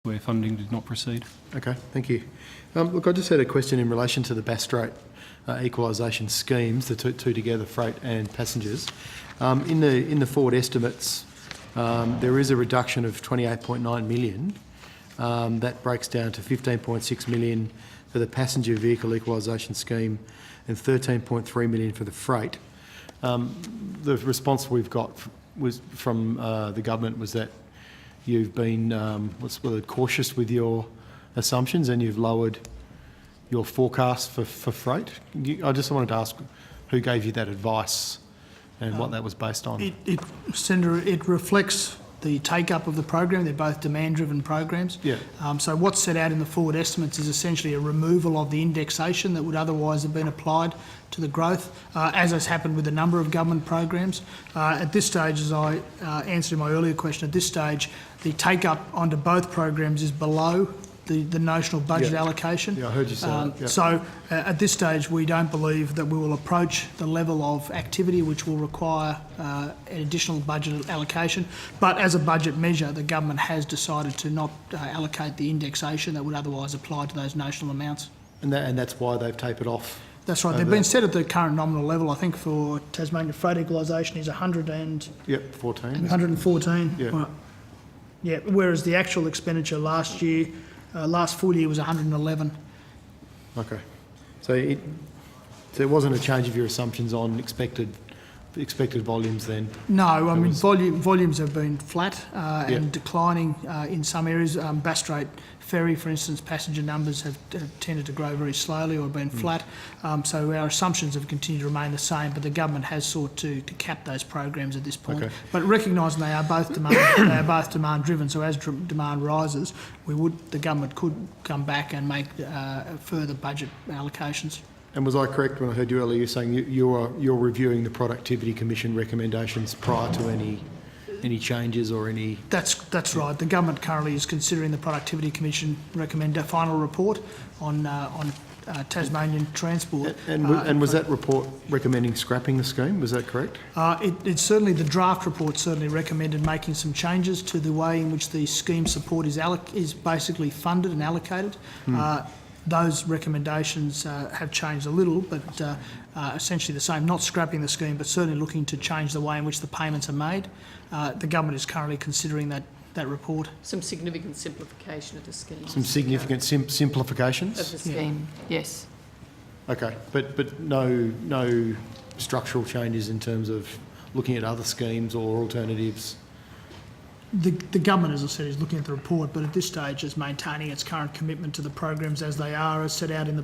where funding did not proceed. Okay, thank you. Look, I just had a question in relation to the Bass Strait equalisation schemes, the two together, freight and passengers. In the forward estimates, there is a reduction of 28.9 million. That breaks down to 15.6 million for the passenger vehicle equalisation scheme and 13.3 million for the freight. The response we've got was from the government was that you've been what's the word, cautious with your assumptions and you've lowered your forecast for freight. I just wanted to ask who gave you that advice and what that was based on. Senator, it reflects the take-up of the program. They're both demand-driven programs. Yeah. So what's set out in the forward estimates is essentially a removal of the indexation that would otherwise have been applied to the growth, as has happened with a number of government programs. At this stage, as I answered in my earlier question, at this stage, the take-up onto both programs is below the notional budget allocation. Yeah, I heard you say that. Yeah. So at this stage, we don't believe that we will approach the level of activity which will require an additional budget allocation. But as a budget measure, the government has decided to not allocate the indexation that would otherwise apply to those notional amounts. And that's why they've tapered off. That's right. They've been set at the current nominal level. I think for Tasmania freight equalisation is 114. Yeah. Right. Yeah. Whereas the actual expenditure last year, last full year was 111. Okay. So it wasn't a change of your assumptions on expected volumes then? No, I mean volumes have been flat and declining in some areas. Bass Strait ferry, for instance, passenger numbers have tended to grow very slowly or been flat. So our assumptions have continued to remain the same, but the government has sought to cap those programs at this point. Okay. But recognising they are both demand driven. So as demand rises, the government could come back and make further budget allocations. And was I correct when I heard you earlier saying you're reviewing the Productivity Commission recommendations prior to any changes or any? That's right. The government currently is considering the Productivity Commission final report on Tasmanian transport. And was that report recommending scrapping the scheme? Was that correct? It's certainly, the draft report certainly recommended making some changes to the way in which the scheme support is basically funded and allocated. Those recommendations have changed a little, but essentially the same, not scrapping the scheme, but certainly looking to change the way in which the payments are made. The government is currently considering that report. Some significant simplification of the scheme. Some significant simplifications? Of the scheme, yes. Okay, but no structural changes in terms of looking at other schemes or alternatives? The government, as I said, is looking at the report, but at this stage is maintaining its current commitment to the programs as they are, as set out in the